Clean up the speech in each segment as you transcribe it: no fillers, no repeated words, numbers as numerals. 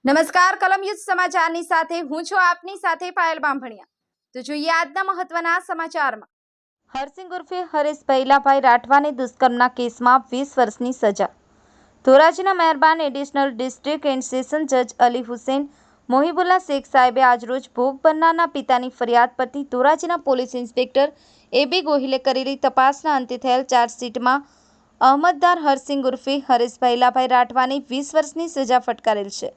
નમસ્કાર કલમ યુદ્ધ સમાચારની સાથે હું છું આપની સાથે પાયલ બાંભણિયા। તો જોઈએ આજના મહત્વના સમાચારમાં। હરસિંગ ઉર્ફે હરેશ ભૈલાભાઈ રાઠવાને દુષ્કર્મના કેસમાં 20 વર્ષની સજા। ધોરાજીના મહેરબાન એડિશનલ ડિસ્ટ્રિક્ટ એન્ડ સેશન જજ અલી હુસૈન મોહિબુલ્લા શેખ સાહેબે આજરોજ ભોગ બનનારના પિતાની ફરિયાદ પરથી ધોરાજીના પોલીસ ઇન્સ્પેક્ટર એબી ગોહિલે કરેલી તપાસના અંતે થયેલ ચાર્જશીટમાં અહમદદાર હરસિંગ ઉર્ફે હરેશ ભૈલાભાઈ રાઠવાને 20 વર્ષની સજા ફટકારેલ છે।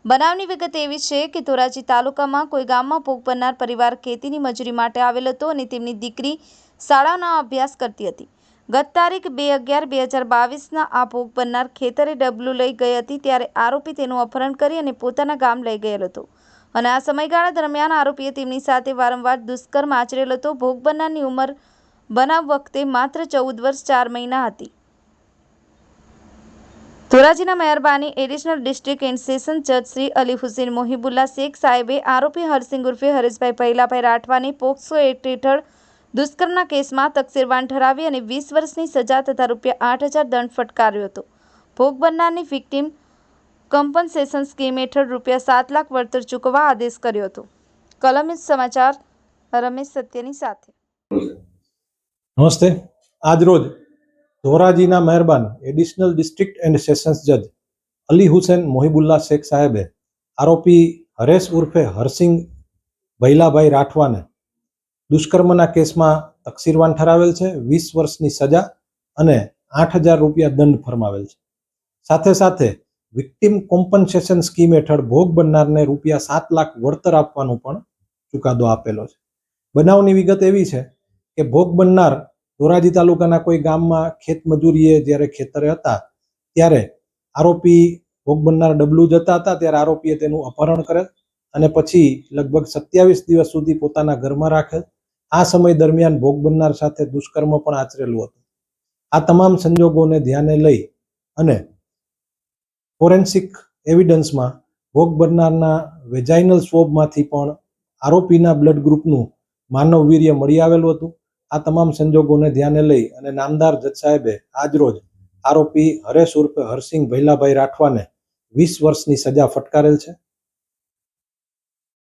બનાવની વિગત એવી છે કે ધોરાજી તાલુકામાં કોઈ ગામમાં ભોગ બનનાર પરિવાર ખેતીની મજૂરી માટે આવેલ હતો અને તેમની દીકરી શાળાનો અભ્યાસ કરતી હતી। ગત તારીખ 2/11/2022ના આ ભોગ બનનાર ખેતરે ડબલું લઈ ગઈ હતી ત્યારે આરોપી તેનું અપહરણ કરી અને પોતાના ગામ લઈ ગયેલ હતો અને આ સમયગાળા દરમિયાન આરોપીએ તેમની સાથે વારંવાર દુષ્કર્મ આચરેલ હતો। ભોગ બનનારની ઉંમર બનાવ વખતે માત્ર 14 વર્ષ 4 મહિના હતી। ધોરાજીના મહેરબાની એડિશનલ ડિસ્ટ્રિક્ટ એન્ડ સેશન જજ શ્રી અલી હુસૈન મોહિબુલ્લા શેખ સાહેબે આરોપી હરસિંગ ઉર્ફે હરેશભાઈ ભૈલાભાઈ રાઠવાને પોક્સો એક્ટ હેઠળ દુષ્કર્મના કેસમાં તકસીરવાન ઠરાવી અને 20 વર્ષની સજા તથા ₹8,000 દંડ ફટકાર્યો હતો। ભોગ બનનારની વિક્ટિમ કમ્પન્સેશન સ્કીમ હેઠળ ₹7 લાખ વળતર ચૂકવવા આદેશ કર્યો હતો। કલમ સમાચાર રમેશ સત્યની સાથે। નમસ્તે। આજરોજ ધોરાજીના મહેરબાન એડિશનલ ડિસ્ટ્રિક્ટ એન્ડ સેશન્સ જજ અલી હુસૈન મોહિબુલ્લા શેખ સાહેબે આરોપી હરેશ ઉર્ફે હરસિંગ ભૈલાભાઈ રાઠવાને દુષ્કર્મના કેસમાં તકસીરવાન ઠરાવેલ છે। 20 વર્ષની સજા અને ₹8,000 દંડ ફરમાવેલ છે। સાથે સાથે વિક્ટિમ કોમ્પન્સેશન સ્કીમ હેઠળ ભોગ બનનારને ₹7 લાખ વળતર આપવાનો પણ ચુકાદો આપેલો છે। બનાવની વિગત એવી છે કે ભોગ બનનાર ધોરાજી તાલુકાના કોઈ ગામમાં ખેતમજૂરીએ જ્યારે ખેતરે હતા ત્યારે આરોપી ભોગ બનનાર ડબલું જતા હતા ત્યારે આરોપીએ તેનું અપહરણ કરેલ અને પછી લગભગ 27 દિવસ સુધી પોતાના ઘરમાં રાખેલ। આ સમય દરમિયાન ભોગ બનનાર સાથે દુષ્કર્મ પણ આચરેલું હતું। આ તમામ સંજોગોને ધ્યાને લઈ અને ફોરેન્સિક એવિડન્સમાં ભોગ બનનારના વેજાઇનલ સ્વોબમાંથી પણ આરોપીના બ્લડ ગ્રુપનું માનવ વીર્ય મળી આવેલું હતું। આ તમામ સંજોગોને ધ્યાને લઈ અને નામદાર જજ સાહેબે આજરોજ આરોપી હરેશ ઉર્ફે હરસિંગ ભૈલાભાઈ રાઠવાને 20 વર્ષની સજા ફટકારેલ છે।